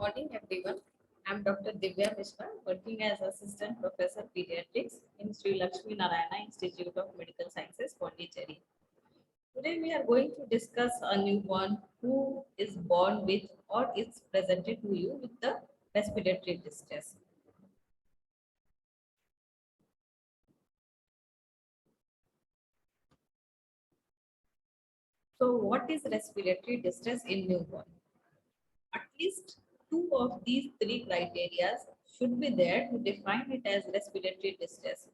Morning everyone. I'm Dr. Divya Mishra, working as Assistant Professor Pediatrics in Sri Lakshmi Narayana Institute of Medical Sciences, Pondicherry. Today we are going to discuss a newborn who is born with or is presented to you with the respiratory distress. So what is respiratory distress in newborn? At least two of these three criteria should be there to define it as respiratory distress.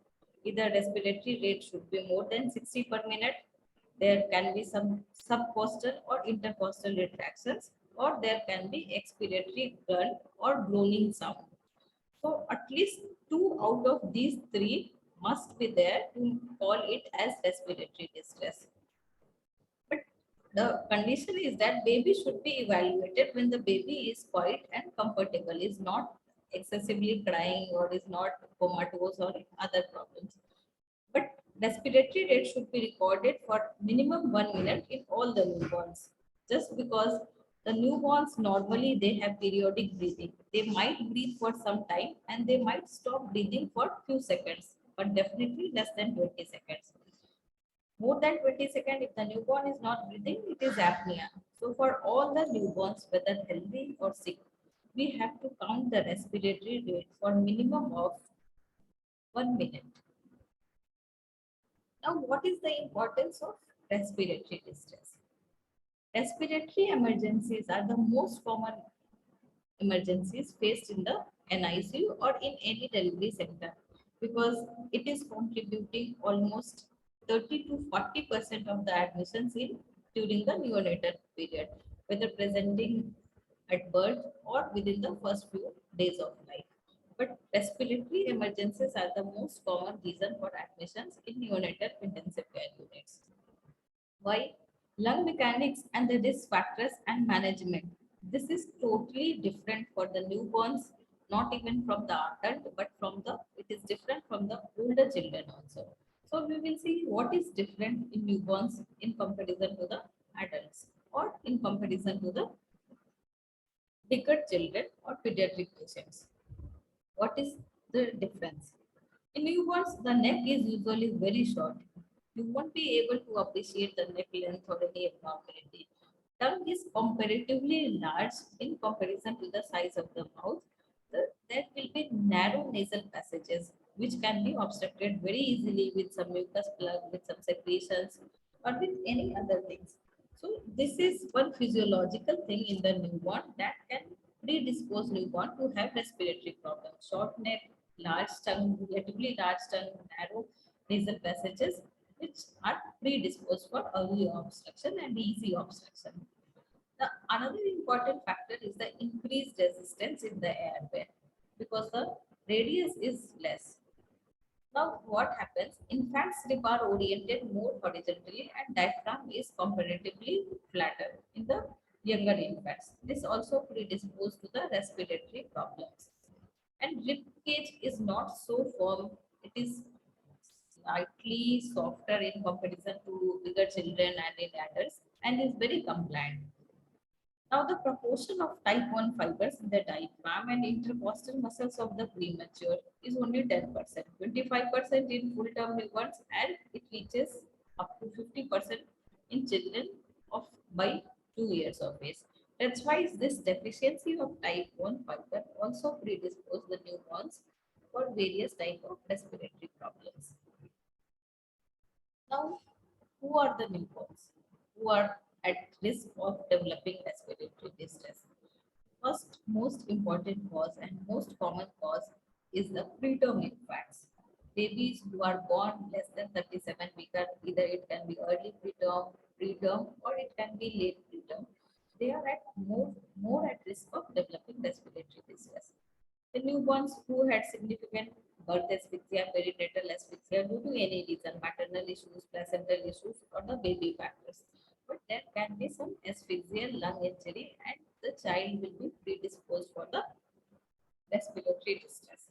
Either respiratory rate should be more than 60 per minute, there can be some subcostal or intercostal retractions, or there can be expiratory grunt or groaning sound. So at least two out of these three must be there to call it as respiratory distress. But the condition is that baby should be evaluated when the baby is quiet and comfortable, is not excessively crying or is not comatose or other problems. But respiratory rate should be recorded for minimum 1 minute in all the newborns. Just because the newborns normally they have periodic breathing. They might breathe for some time and they might stop breathing for few seconds, but definitely less than 20 seconds. More than 20 seconds, if the newborn is not breathing, it is apnea. So for all the newborns, whether healthy or sick, we have to count the respiratory rate for minimum of 1 minute. Now, what is the importance of respiratory distress? Respiratory emergencies are the most common emergencies faced in the NICU or in any delivery center because it is contributing almost 30 to 40% of the admissions in during the neonatal period, whether presenting at birth or within the first few days of life. But respiratory emergencies are the most common reason for admissions in neonatal intensive care units. Why? Lung mechanics and the risk factors and management. This is totally different for the newborns, not even from the adult, but it is different from the older children also. So we will see what is different in newborns in comparison to the adults or in comparison to the bigger children or pediatric patients. What is the difference? In newborns, the neck is usually very short. You won't be able to appreciate the neck length or any abnormality. Tongue is comparatively large in comparison to the size of the mouth. There will be narrow nasal passages which can be obstructed very easily with some mucus plug, with some secretions, or with any other things. So this is one physiological thing in the newborn that can predispose newborn to have respiratory problems. Short neck, large tongue, relatively large tongue, narrow nasal passages, which are predisposed for early obstruction and easy obstruction. The another important factor is the increased resistance in the airway because the radius is less. Now, what happens? Infants rib are oriented more horizontally and diaphragm is comparatively flatter in the younger infants. This also predisposed to the respiratory problems. And rib cage is not so firm. It is slightly softer in comparison to bigger children and in adults and is very compliant. Now, the proportion of type 1 fibers in the diaphragm and intercostal muscles of the premature is only 10%, 25% in full term newborns, and it reaches up to 50% in children of by 2 years of age. That's why this deficiency of type 1 fiber also predispose the newborns for various type of respiratory problems. Now, who are the newborns who are at risk of developing respiratory distress? First, most important cause and most common cause is the preterm infants. Babies who are born less than 37 weeks, either it can be early preterm, or it can be late preterm. They are at more at risk of developing respiratory distress. The newborns who had significant birth asphyxia, perinatal asphyxia due to any reason, maternal issues, placental issues, or the baby factors. But there can be some asphyxial lung injury and the child will be predisposed for the respiratory distress.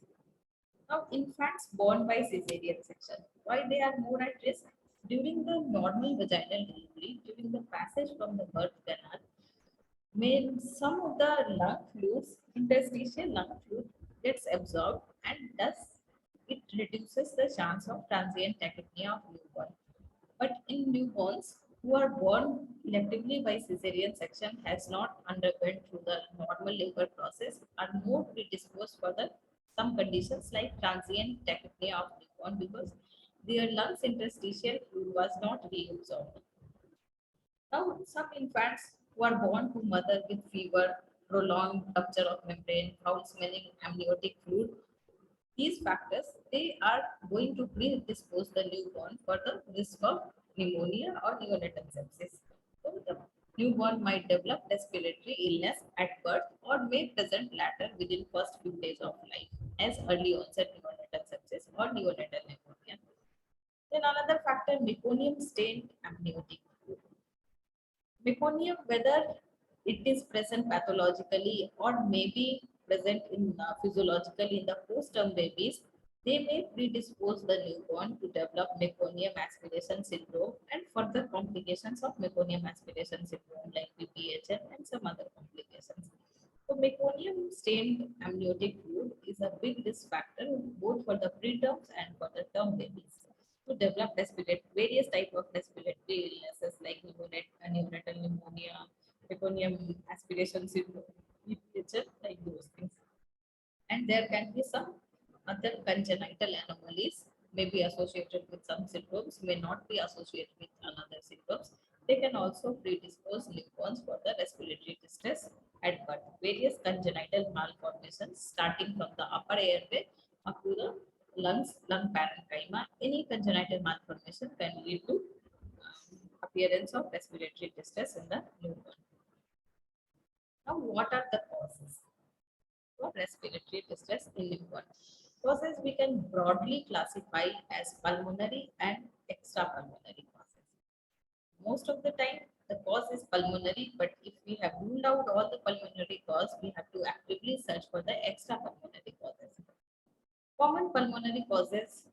Now, infants born by cesarean section, why they are more at risk? During the normal vaginal delivery, during the passage from the birth canal, some of the lung fluids interstitial lung fluid gets absorbed and thus it reduces the chance of transient tachypnea of newborn. But in newborns who are born electively by cesarean section has not undergone through the normal labor process are more predisposed for the some conditions like transient tachypnea of newborn because their lungs interstitial fluid was not reabsorbed. Now, some infants who are born to mother with fever, prolonged rupture of membrane, foul smelling amniotic fluid, these factors they are going to predispose the newborn for the risk of pneumonia or neonatal sepsis. So the newborn might develop respiratory illness at birth or may present later within first few days of life as early onset neonatal sepsis or neonatal pneumonia. Then another factor, meconium stained amniotic fluid. Meconium, whether it is present pathologically or maybe present in physiologically in the post-term babies, they may predispose the newborn to develop meconium aspiration syndrome and further complications of meconium aspiration syndrome like PPHN and some other complications. So meconium stained amniotic fluid is a big risk factor both for the preterms and for the term babies to develop various type of respiratory illnesses like neonatal pneumonia, meconium aspiration syndrome, PPHN, like those things. And there can be some other congenital anomalies may be associated with some symptoms, may not be associated with another symptoms. They can also predispose newborns for the respiratory distress at birth. Various congenital malformations starting from the upper airway up to the lungs, lung parenchyma. Any congenital malformation can lead to appearance of respiratory distress in the newborn. Now, what are the causes for respiratory distress in newborn? Causes we can broadly classify as pulmonary and extrapulmonary causes. Most of the time, the cause is pulmonary, but if we have ruled out all the pulmonary cause, we have to actively search for the extrapulmonary causes. Common pulmonary causes,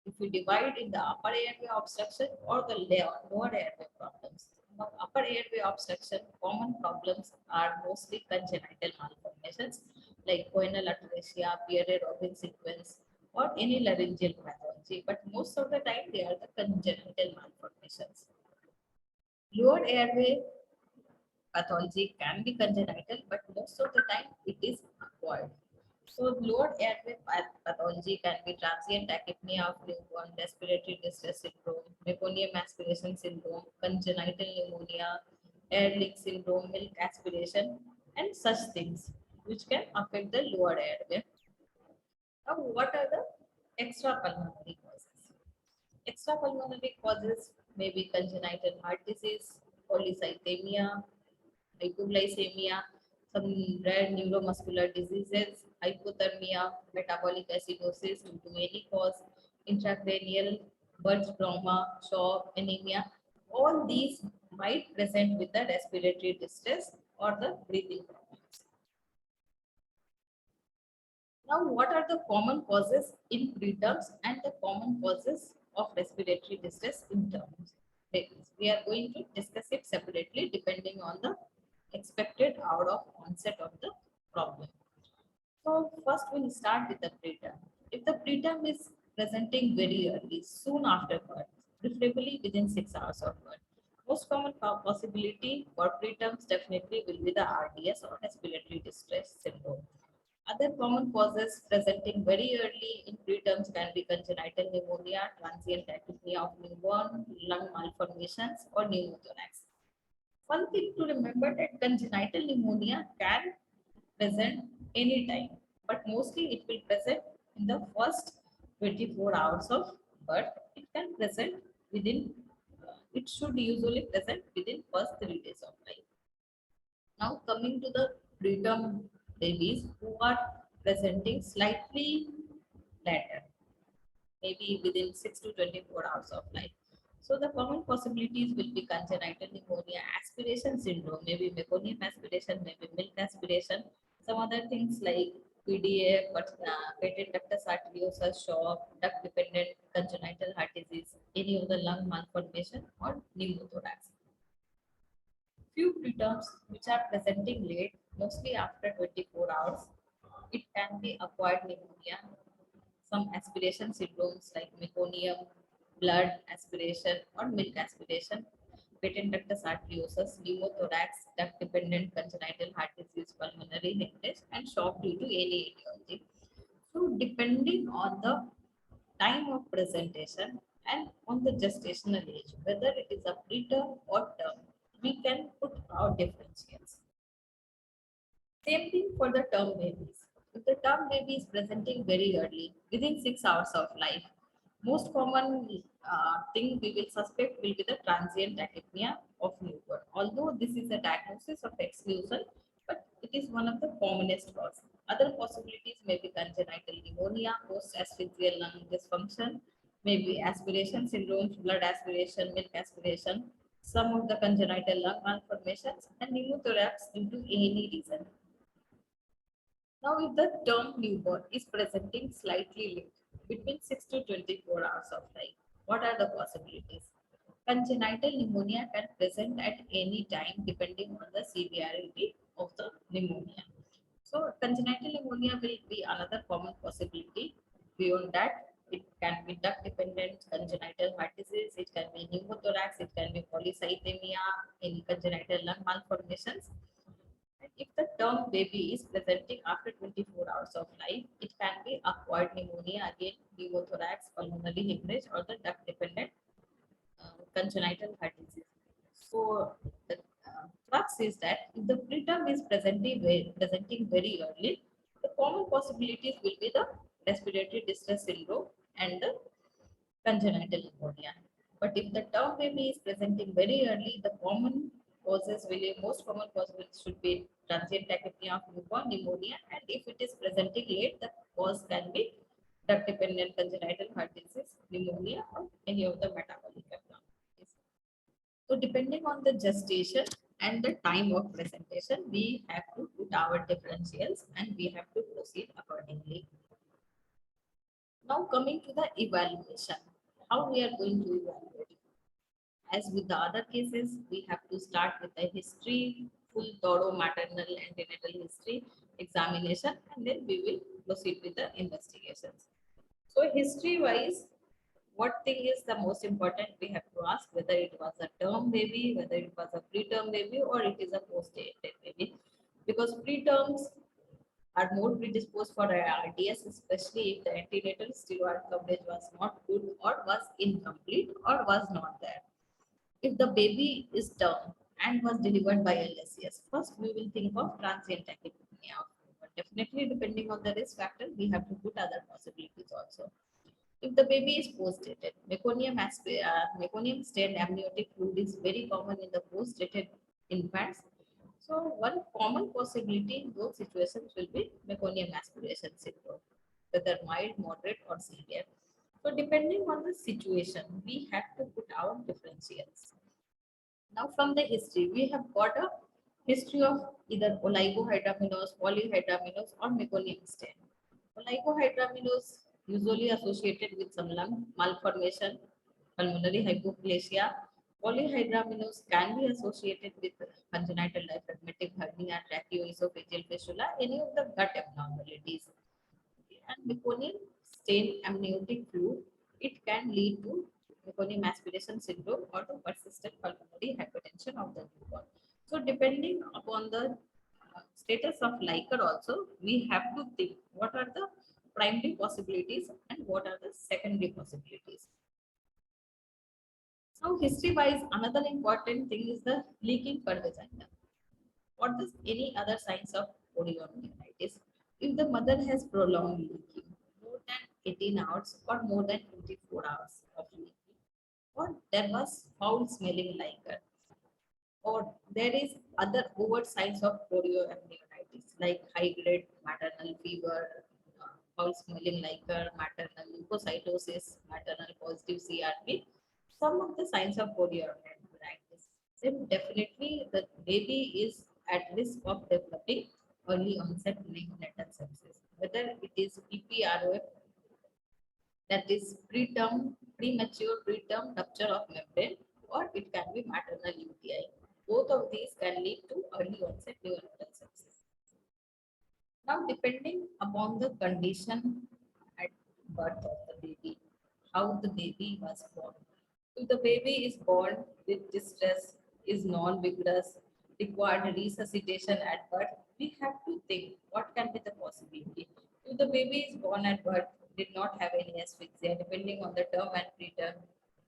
if we divide in the upper airway obstruction or the lower airway problems. Now, upper airway obstruction, common problems are mostly congenital malformations like choanal atresia, Pierre-Robin sequence, or any laryngeal pathology. But most of the time, they are the congenital malformations. Lower airway pathology can be congenital, but most of the time it is acquired. So lower airway pathology can be transient tachypnea of newborn, respiratory distress syndrome, meconium aspiration syndrome, congenital pneumonia, air leak syndrome, milk aspiration, and such things which can affect the lower airway. Now, what are the extrapulmonary causes? Extrapulmonary causes may be congenital heart disease, polycythemia, hypoglycemia, some rare neuromuscular diseases, hypothermia, metabolic acidosis due to any cause, intracranial, birth trauma, shock, anemia. All these might present with the respiratory distress or the breathing problems. Now, what are the common causes in preterms and the common causes of respiratory distress in terms? We are going to discuss it separately depending on the expected out of onset of the problem. So first we'll start with the preterm. If the preterm is presenting very early, soon after birth, preferably within 6 hours of birth, most common possibility for preterms definitely will be the RDS or respiratory distress syndrome. Other common causes presenting very early in preterms can be congenital pneumonia, transient tachypnea of newborn, lung malformations, or pneumothorax. One thing to remember that congenital pneumonia can present anytime, but mostly it will present in the first 24 hours of birth. It can present within, it should usually present within first 3 days of life. Now coming to the preterm babies who are presenting slightly later, maybe within 6 to 24 hours of life. So the common possibilities will be congenital pneumonia, aspiration syndrome, maybe meconium aspiration, maybe milk aspiration, some other things like PDA, but patent ductus arteriosus, shock, duct dependent congenital heart disease, any of the lung malformation or pneumothorax. Few preterms which are presenting late mostly after 24 hours. It can be acquired pneumonia, some aspiration syndromes like meconium, blood aspiration or milk aspiration, patent ductus arteriosus, pneumothorax, duct-dependent congenital heart disease, pulmonary hemorrhage, and shock due to any etiology. So, depending on the time of presentation and on the gestational age, whether it is a preterm or term, we can put our differentials. Same thing for the term babies. If the term baby is presenting very early, within 6 hours of life, most common thing we will suspect will be the transient tachypnea of newborn. Although this is a diagnosis of exclusion, but it is one of the commonest causes. Other possibilities may be congenital pneumonia, post-asphyxial lung dysfunction, maybe aspiration syndromes, blood aspiration, milk aspiration, some of the congenital lung malformations, and pneumothorax due to any reason. Now, if the term newborn is presenting slightly late, between 6 to 24 hours of life, what are the possibilities? Congenital pneumonia can present at any time depending on the severity of the pneumonia. So, congenital pneumonia will be another common possibility. Beyond that, it can be duct dependent congenital heart disease, it can be pneumothorax, it can be polycythemia, any congenital lung malformations. And if the term baby is presenting after 24 hours of life, it can be acquired pneumonia, again, pneumothorax, pulmonary hemorrhage, or the duct dependent congenital heart disease. So, the crux is that if the preterm is presenting very early, the common possibilities will be the respiratory distress syndrome and the congenital pneumonia. But if the term baby is presenting very early, the common causes will be most common causes should be transient tachypnea of newborn, pneumonia, and if it is presenting late, the cause can be drug dependent congenital heart disease, pneumonia, or any of the metabolic abnormalities. So, depending on the gestation and the time of presentation, we have to put our differentials and we have to proceed accordingly. Now, coming to the evaluation, how we are going to evaluate? As with the other cases, we have to start with the history, full thorough maternal and antenatal history examination, and then we will proceed with the investigations. So, history wise, what thing is the most important? We have to ask whether it was a term baby, whether it was a preterm baby, or it is a post-dated baby. Because preterms are more predisposed for RDS, especially if the antenatal steroid coverage was not good or was incomplete or was not there. If the baby is term and was delivered by LSCS, first we will think of transient tachypnea. But definitely, depending on the risk factor, we have to put other possibilities also. If the baby is post-dated, meconium stained amniotic fluid is very common in the post-dated infants. So, one common possibility in those situations will be meconium aspiration syndrome, whether mild, moderate, or severe. So, depending on the situation, we have to put out differentials. Now, from the history, we have got a history of either oligohydramnios, polyhydramnios, or meconium stain. Oligohydramnios usually associated with some lung malformation, pulmonary hypoplasia. Polyhydramnios can be associated with congenital diaphragmatic hernia, tracheoesophageal fistula, any of the gut abnormalities. And meconium stained amniotic fluid, it can lead to meconium aspiration syndrome or to persistent pulmonary hypertension of the newborn. So, depending upon the status of liker also, we have to think what are the primary possibilities and what are the secondary possibilities. Now, history-wise, another important thing is the leaking per vagina. What is any other signs of chorioamnionitis? If the mother has prolonged leaking, more than 18 hours or more than 24 hours of leaking, or there was foul smelling liquor, or there is other overt signs of chorioamnionitis like high-grade maternal fever, foul smelling liquor, maternal leukocytosis, maternal positive CRP, some of the signs of chorioamnionitis, then definitely the baby is at risk of developing early onset neonatal sepsis. Whether it is PPROF, that is premature preterm rupture of membrane, or it can be maternal UTI. Both of these can lead to early onset neonatal sepsis. Now, depending upon the condition at birth of the baby, how the baby was born. If the baby is born with distress, is non-vigorous, required resuscitation at birth, we have to think what can be the possibility. If the baby is born at birth, did not have any asphyxia, depending on the term and preterm,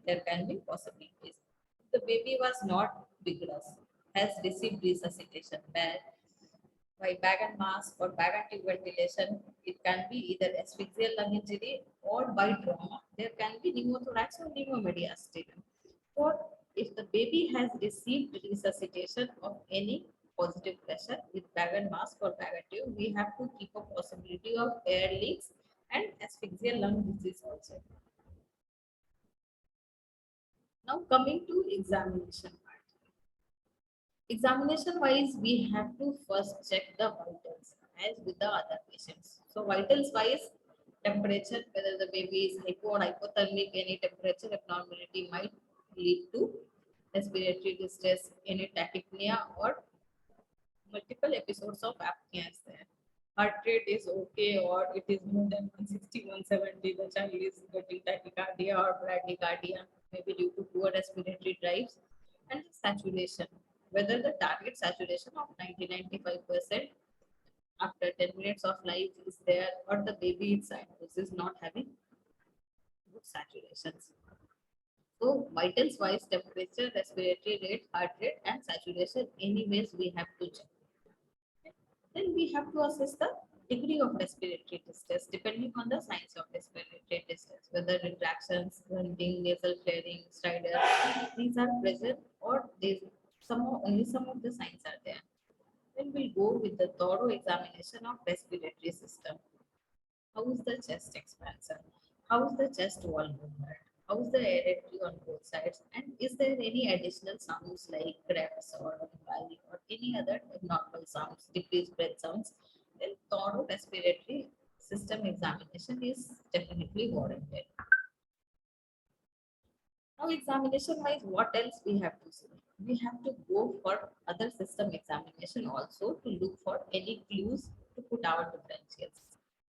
there can be possibilities. If the baby was not vigorous, has received resuscitation, by bag and mask or bag and tube ventilation, it can be either asphyxial lung injury or by trauma. There can be pneumothorax or pneumomediastinum. Or if the baby has received resuscitation of any positive pressure with bag and mask or bag and tube, we have to keep a possibility of air leaks and asphyxial lung disease also. Now coming to examination part. Examination wise, we have to first check the vitals as with the other patients. So vitals wise, temperature, whether the baby is hypo or hypothermic, any temperature abnormality might lead to respiratory distress, any tachypnea or multiple episodes of apnea is there. Heart rate is okay or it is more than 160, 170, the child is getting tachycardia or bradycardia, maybe due to poor respiratory drives, and saturation, whether the target saturation of 90-95% after 10 minutes of life is there or the baby inside is not having good saturations. So vitals wise, temperature, respiratory rate, heart rate, and saturation, anyways we have to check. Then we have to assess the degree of respiratory distress depending on the signs of respiratory distress, whether retractions, grunting, nasal flaring, stridor, these are present or only some of the signs are there. Then we'll go with the thorough examination of respiratory system. How is the chest expansion? How is the chest wall movement? How is the air entry on both sides? And is there any additional sounds like cracks or bite or any other abnormal sounds, decreased breath sounds? Then thorough respiratory system examination is definitely warranted. Now, examination wise, what else we have to see? We have to go for other system examination also to look for any clues to put our differentials.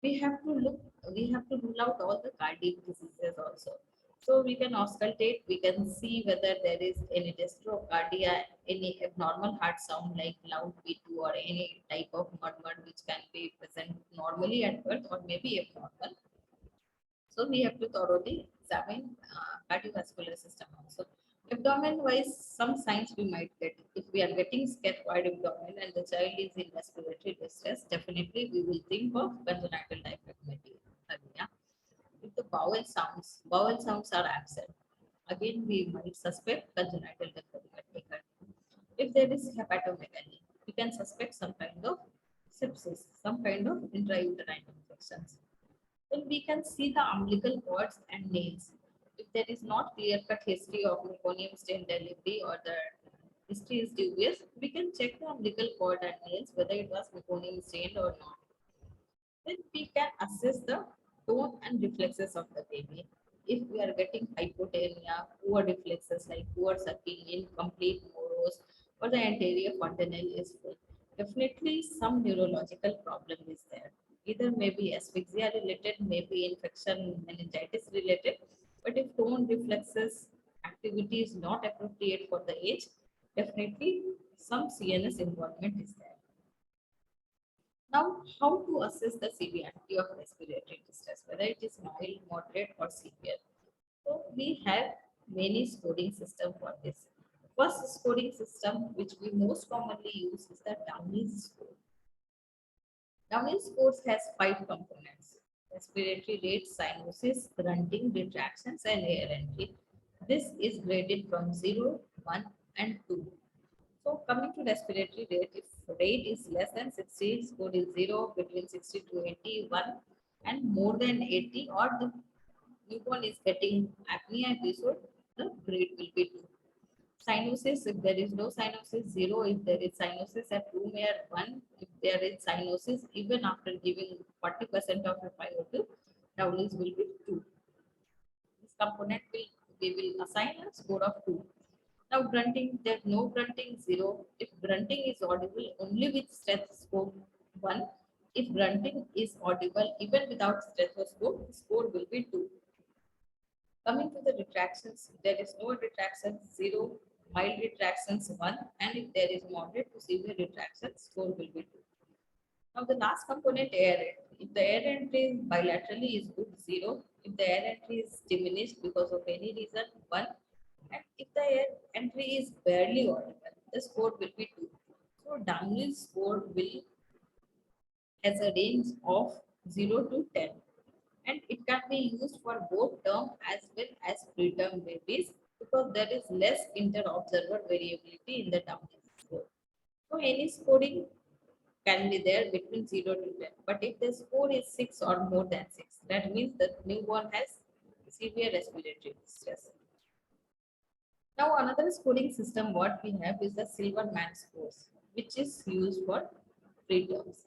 We have to look, we have to rule out all the cardiac diseases also. So we can auscultate, we can see whether there is any dystrocardia, any abnormal heart sound like loud V2 or any type of murmur which can be present normally at birth or maybe abnormal. So we have to thoroughly examine cardiovascular system also. Abdomen wise, some signs we might get. If we are getting scaphoid abdomen and the child is in respiratory distress, definitely we will think of congenital diaphragmatia. If the bowel sounds are absent, again we might suspect congenital diaphragmatic. If there is hepatomegaly, we can suspect some kind of sepsis, some kind of intrauterine infections. Then we can see the umbilical cords and nails. If there is not clear-cut history of meconium stain delivery or the history is dubious, we can check the umbilical cord and nails whether it was meconium stained or not. Then we can assess the tone and reflexes of the baby. If we are getting hypotonia, poor reflexes like poor sucking, incomplete morose, or the anterior fontanelle is full, definitely some neurological problem is there. Either maybe asphyxia related, maybe infection meningitis related, but if tone reflexes activity is not appropriate for the age, definitely some CNS involvement is there. Now, how to assess the severity of respiratory distress, whether it is mild, moderate, or severe? So, we have many scoring system for this. First scoring system, which we most commonly use, is the Downey's score. Downey's scores has 5 components: respiratory rate, cyanosis, grunting, retractions, and air entry. This is graded from 0, 1, and 2. So coming to respiratory rate, if rate is less than 60, score is 0, between 60 to 81, and more than 80, or the newborn is getting apnea episode, the grade will be 2. Cyanosis, if there is no cyanosis, 0. If there is cyanosis at room air, 1. If there is cyanosis, even after giving 40% of FiO2, Dowley's will be 2. This component we will assign a score of 2. Now grunting, there's no grunting, 0. If grunting is audible only with stethoscope, 1. If grunting is audible even without stethoscope, the score will be 2. Coming to the retractions, there is no retraction 0, mild retractions 1, and if there is moderate to severe retraction, score will be 2. Now the last component, air entry. If the air entry is bilaterally is good, 0. If the air entry is diminished because of any reason, 1. And if the air entry is barely audible, the score will be 2. So downhill score will has a range of 0 to 10. And it can be used for both term as well as preterm babies because there is less inter-observer variability in the downhill score. So any scoring can be there between 0 to 10. But if the score is 6 or more than 6, that means the newborn has severe respiratory distress. Now another scoring system what we have is the Silverman scores, which is used for preterms.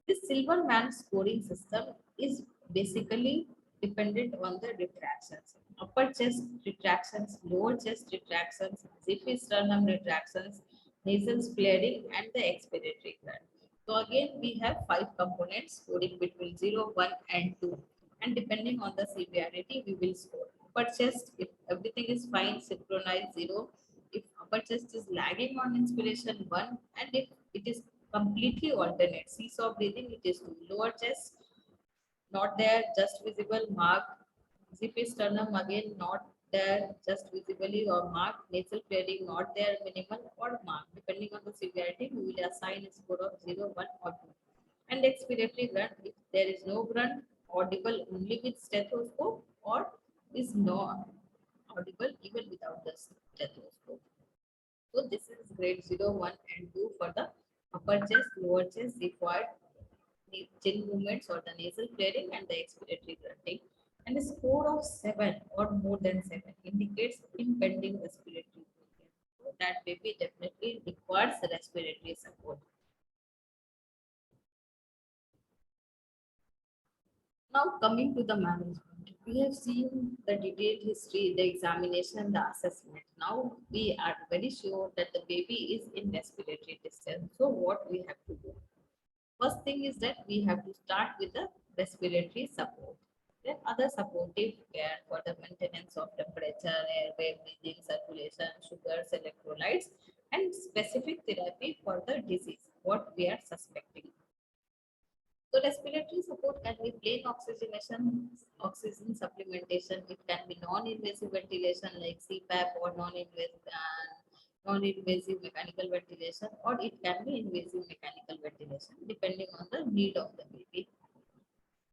This Silverman scoring system is basically dependent on the retractions. Upper chest retractions, lower chest retractions, sternum retractions, nasal flaring, and the expiratory gland. So again, we have 5 components scoring between 0, 1, and 2. And depending on the severity, we will score. Upper chest, if everything is fine, synchronized 0. If upper chest is lagging on inspiration, 1. And if it is completely alternate, seesaw breathing, it is 2. Lower chest, not there, just visible, marked. Zippy sternum, again, not there, just visibly or marked. Nasal flaring, not there, minimal or marked. Depending on the severity, we will assign a score of 0, 1, or 2. And expiratory grunt, if there is no grunt, audible only with stethoscope or is not audible even without the stethoscope. So this is grade 0, 1, and 2 for the upper chest, lower chest, required chin movements or the nasal flaring and the expiratory grunting. And a score of 7 or more than 7 indicates impending respiratory failure. So that baby definitely requires respiratory support. Now coming to the management, we have seen the detailed history, the examination, the assessment. Now we are very sure that the baby is in respiratory distress. So what we have to do? First thing is that we have to start with the respiratory support. Then other supportive care for the maintenance of temperature, airway, breathing, circulation, sugars, electrolytes, and specific therapy for the disease, what we are suspecting. So respiratory support can be plain oxygenation, oxygen supplementation. It can be non-invasive ventilation like CPAP or non-invasive mechanical ventilation, or it can be invasive mechanical ventilation depending on the need of the baby.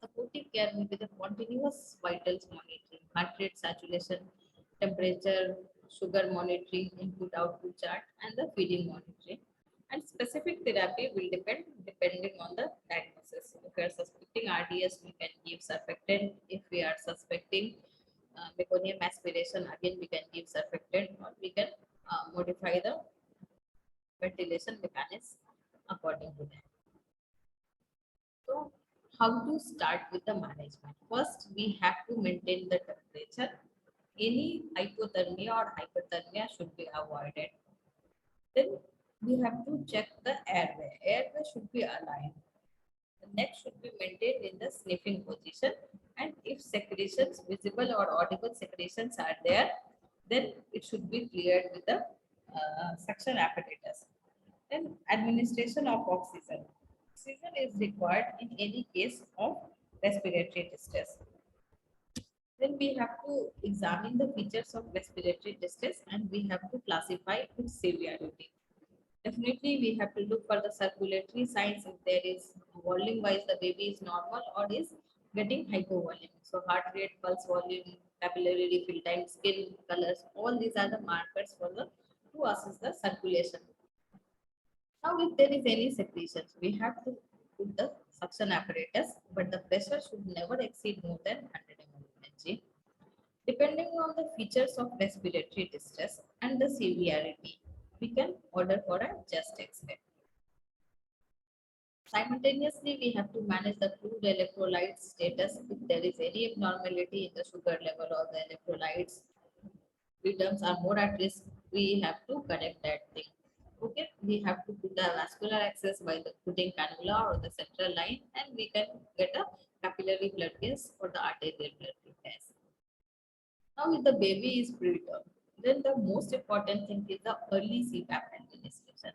Supportive care will be the continuous vitals monitoring, heart rate, saturation, temperature, sugar monitoring, input-output chart, and the feeding monitoring. And specific therapy will depend depending on the diagnosis. If we are suspecting RDS, we can give surfactant. If we are suspecting meconium aspiration, again we can give surfactant, or we can modify the ventilation mechanism according to that. So, how to start with the management? First, we have to maintain the temperature. Any hypothermia or hyperthermia should be avoided. Then we have to check the airway. Airway should be aligned. The neck should be maintained in the sniffing position. And if secretions, visible or audible secretions are there, then it should be cleared with the suction apparatus. Then administration of oxygen. Oxygen is required in any case of respiratory distress. Then we have to examine the features of respiratory distress and we have to classify its severity. Definitely, we have to look for the circulatory signs if there is volume wise the baby is normal or is getting hypovolemic. So heart rate, pulse volume, capillary refill time, skin colors, all these are the markers for the to assess the circulation. Now, if there is any secretions, we have to put the suction apparatus, but the pressure should never exceed more than 100 mmHg. Depending on the features of respiratory distress and the severity, we can order for a chest X-ray. Simultaneously, we have to manage the fluid electrolyte status. If there is any abnormality in the sugar level or the electrolytes, preterms are more at risk, we have to correct that thing. Okay, we have to put a vascular access by the putting cannula or the central line, and we can get a capillary blood gas or the arterial blood gas. Now, if the baby is preterm, then the most important thing is the early CPAP administration.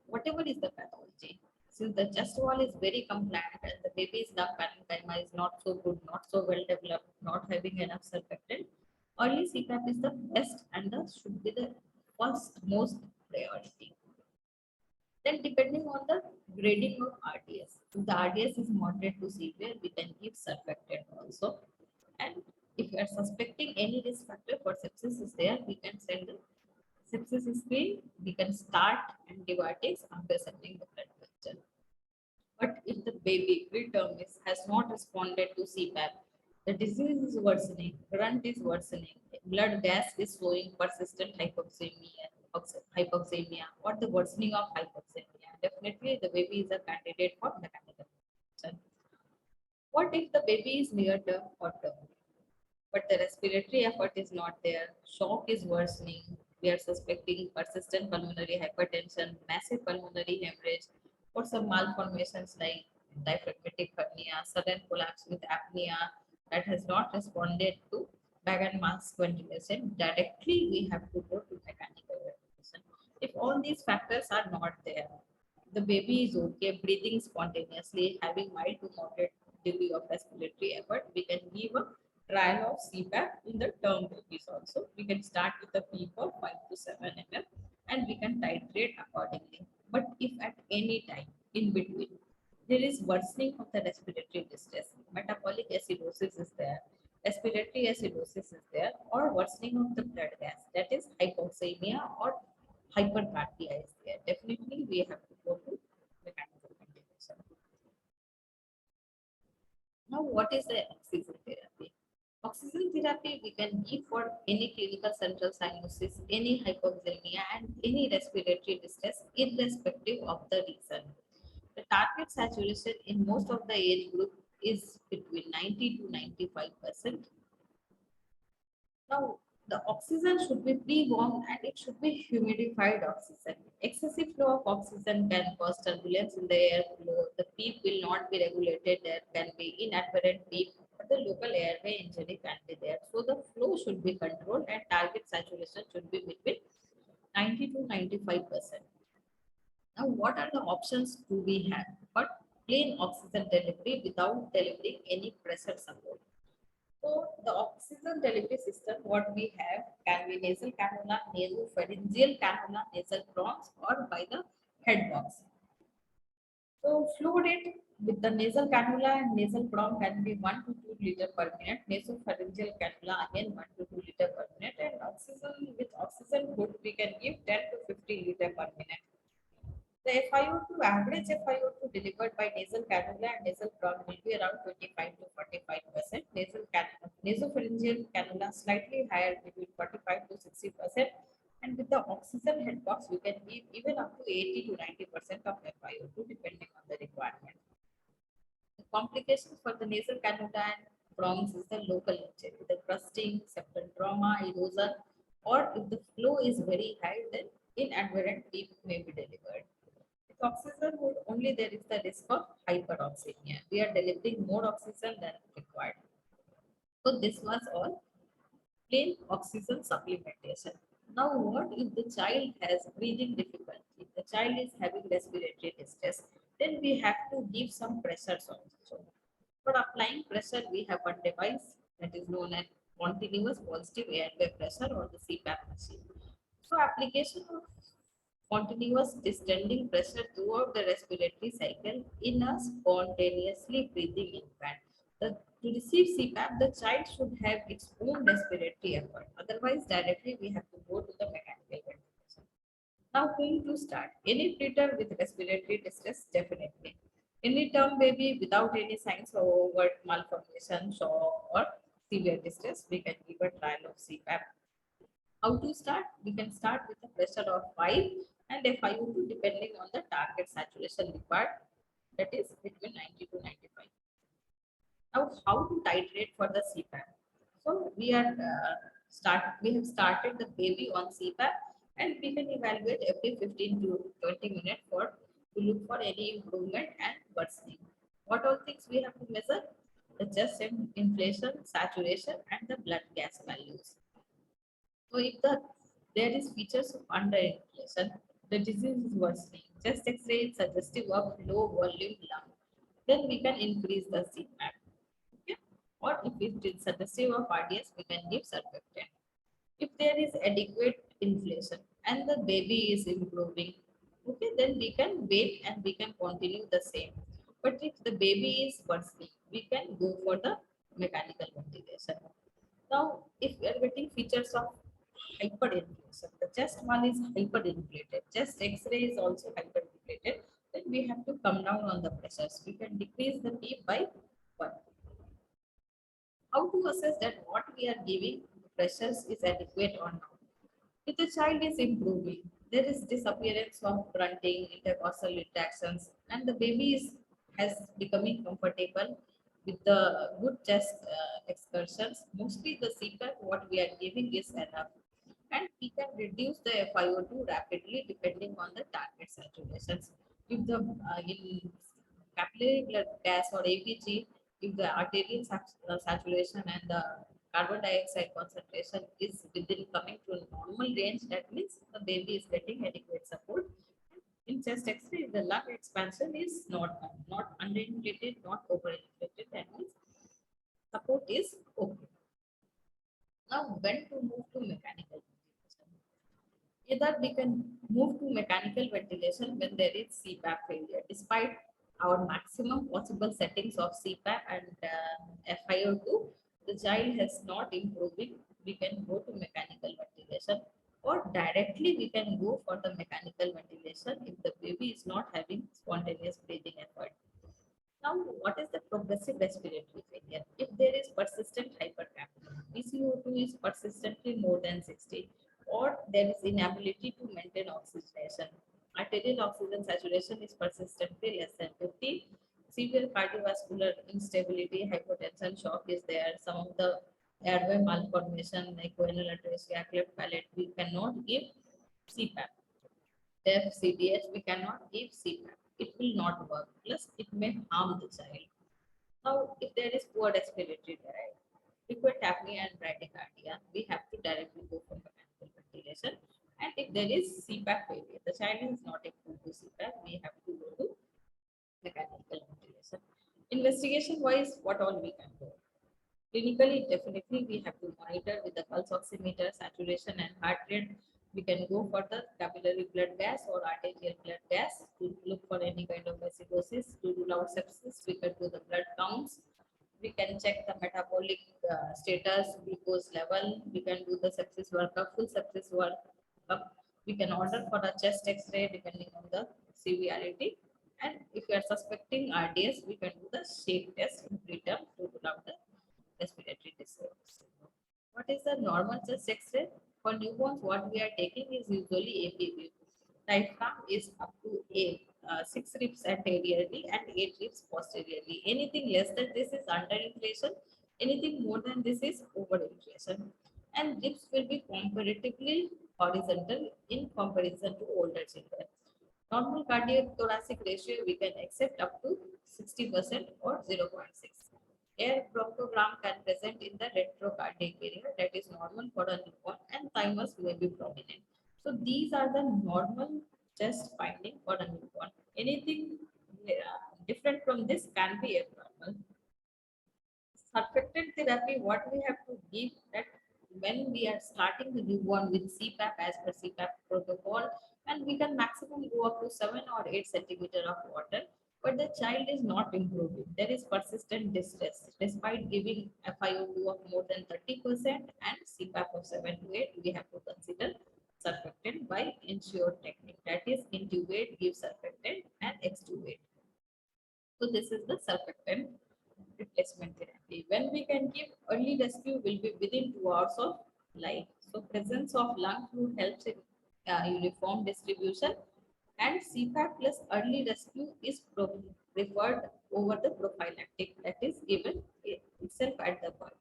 Whatever is the pathology, since the chest wall is very compliant and the baby's lung parenchyma is not so good, not so well developed, not having enough surfactant, early CPAP is the best and the should be the first most priority. Then depending on the grading of RDS, if the RDS is moderate to severe, we can give surfactant also. And if you are suspecting any risk factor for sepsis is there, we can send the sepsis screen. We can start antibiotics after sending the blood culture. But if the baby preterm has not responded to CPAP, the disease is worsening, grunt is worsening, blood gas is showing persistent hypoxemia, or the worsening of hypoxemia. Definitely, the baby is a candidate for mechanical ventilation. What if the baby is near term or term, but the respiratory effort is not there? Shock is worsening. We are suspecting persistent pulmonary hypertension, massive pulmonary hemorrhage, or some malformations like diaphragmatic hernia, sudden collapse with apnea that has not responded to bag and mask ventilation. Directly, we have to go to mechanical ventilation. If all these factors are not there, the baby is okay, breathing spontaneously, having mild to moderate degree of respiratory effort, we can give a trial of CPAP in the term babies also. We can start with a peak of 5 to 7 mm and we can titrate accordingly. But if at any time in between there is worsening of the respiratory distress, metabolic acidosis is there, respiratory acidosis is there, or worsening of the blood gas, that is hypoxemia or hypercarbia is there, definitely we have to go to mechanical ventilation. Now, what is the oxygen therapy? Oxygen therapy we can give for any clinical central cyanosis, any hypoxemia, and any respiratory distress, irrespective of the reason. The target saturation in most of the age group is between 90 to 95%. Now, the oxygen should be pre-warmed and it should be humidified oxygen. Excessive flow of oxygen can cause turbulence in the airflow. The PEEP will not be regulated. There can be inadvertent PEEP, but the local airway injury can be there. So the flow should be controlled and target saturation should be between 90 to 95%. Now, what are the options do we have for plain oxygen delivery without delivering any pressure support? So the oxygen delivery system, what we have can be nasal cannula, nasopharyngeal cannula, nasal prongs, or by the head box. So flow rate with the nasal cannula and nasal prong can be 1 to 2 liter per minute. Nasopharyngeal cannula again 1 to 2 liter per minute, and oxygen with oxygen hood we can give 10 to 50 liter per minute. The FiO2 average FiO2 delivered by nasal cannula and nasal prong will be around 25 to 45%. Nasopharyngeal cannula slightly higher between 45 to 60%. And with the oxygen head box, we can give even up to 80 to 90% of FiO2 depending on the requirement. The complications for the nasal cannula and prongs is the local injury, the crusting, septal trauma, erosion, or if the flow is very high, then inadvertent PEEP may be delivered. With oxygen hood, only there is the risk of hyperoxemia. We are delivering more oxygen than required. So this was all plain oxygen supplementation. Now, what if the child has breathing difficulty? If the child is having respiratory distress, then we have to give some pressures also. For applying pressure, we have a device that is known as continuous positive airway pressure or the CPAP machine. So, application of continuous distending pressure throughout the respiratory cycle in a spontaneously breathing infant. To receive CPAP, the child should have its own respiratory effort. Otherwise, directly we have to go to the mechanical ventilation. Now, whom to start? Any preterm with respiratory distress, definitely. Any term baby without any signs of overt malformation, shock, or severe distress, we can give a trial of CPAP. How to start? We can start with a pressure of 5 and FiO2 depending on the target saturation required, that is between 90 to 95. Now, how to titrate for the CPAP? So we have started the baby on CPAP And we can evaluate every 15 to 20 minutes to look for any improvement and worsening. What all things we have to measure? The chest inflation, saturation, and the blood gas values. So if there is features of underinflation, the disease is worsening. Chest X-ray is suggestive of low volume lung. Then we can increase the CPAP. Okay? Or if it is suggestive of RDS, we can give surfactant. If there is adequate inflation and the baby is improving, okay, then we can wait and we can continue the same. But if the baby is worsening, we can go for the mechanical ventilation. Now, if we are getting features of hyperinflation, the chest one is hyperinflated, chest X-ray is also hyperinflated, then we have to come down on the pressures. We can decrease the P by 1. How to assess that what we are giving pressures is adequate or not? If the child is improving, there is disappearance of grunting, intercostal retractions, and the baby has becoming comfortable with the good chest excursions. Mostly the CPAP what we are giving is enough, and we can reduce the FiO2 rapidly depending on the target saturations. If the in capillary blood gas or ABG, if the arterial saturation and the carbon dioxide concentration is within coming to normal range, that means the baby is getting adequate support. In chest X-ray, the lung expansion is not underinflated, not overinflated. That means support is okay. Now, when to move to mechanical ventilation? Either we can move to mechanical ventilation when there is CPAP failure. Despite our maximum possible settings of CPAP and FiO2, the child has not improving. We can go to mechanical ventilation, or directly we can go for the mechanical ventilation if the baby is not having spontaneous breathing effort. Now, what is the progressive respiratory failure? If there is persistent hypercapnia, PCO2 is persistently more than 60, or there is inability to maintain oxygenation, arterial oxygen saturation is persistently less than 50, severe cardiovascular instability, hypotension, shock is there, some of the airway malformation like venal atresia, cleft palate, we cannot give CPAP. Deaf CDH, we cannot give CPAP. It will not work. Plus, it may harm the child. Now, if there is poor respiratory drive, frequent apnea and bradycardia, we have to directly go for mechanical ventilation. And if there is CPAP failure, the child is not able to CPAP, we have to go to mechanical ventilation. Investigation wise, what all we can do? Clinically, definitely we have to monitor with the pulse oximeter, saturation and heart rate. We can go for the capillary blood gas or arterial blood gas to look for any kind of acidosis. To rule out sepsis, we can do the blood counts. We can check the metabolic status, glucose level. We can do the sepsis workup, full sepsis workup. We can order for a chest X-ray depending on the severity. And if we are suspecting RDS, we can do the shake test in preterm to rule out the respiratory disorders. What is the normal chest X-ray? For newborns, what we are taking is usually APV. Diaphragm is up to 6 ribs anteriorly and 8 ribs posteriorly. Anything less than this is underinflation. Anything more than this is overinflation. And ribs will be comparatively horizontal in comparison to older children. Normal cardiac thoracic ratio we can accept up to 60% or 0.6. Air bronchogram can present in the retrocardiac area, that is normal for a newborn, and thymus may be prominent. So these are the normal chest finding for a newborn. Anything different from this can be abnormal. Surfactant therapy, what we have to give that when we are starting the newborn with CPAP as per CPAP protocol, and we can maximum go up to 7 or 8 centimeter of water, but the child is not improving. There is persistent distress. Despite giving FiO2 of more than 30% and CPAP of 7 to 8, we have to consider surfactant by ensure technique. That is intubate, give surfactant and extubate. So this is the surfactant replacement therapy. When we can give early rescue will be within 2 hours of life. So presence of lung fluid helps in uniform distribution, and CPAP plus early rescue is preferred over the prophylactic that is given itself at the birth.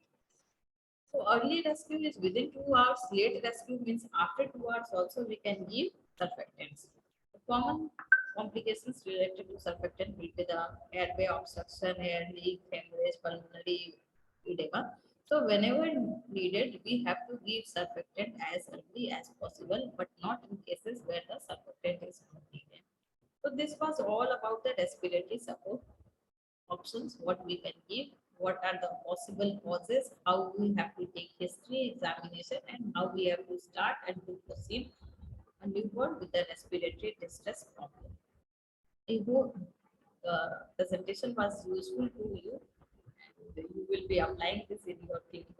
So early rescue is within 2 hours. Late rescue means after 2 hours also we can give surfactants. The common complications related to surfactant will be the airway obstruction, air leak, hemorrhage, pulmonary edema. So whenever needed, we have to give surfactant as early as possible, but not in cases where the surfactant is not needed. So this was all about the respiratory support options, what we can give, what are the possible causes, how we have to take history examination, and how we have to start and to proceed a newborn with the respiratory distress problem. I hope the presentation was useful to you and you will be applying this in your clinic.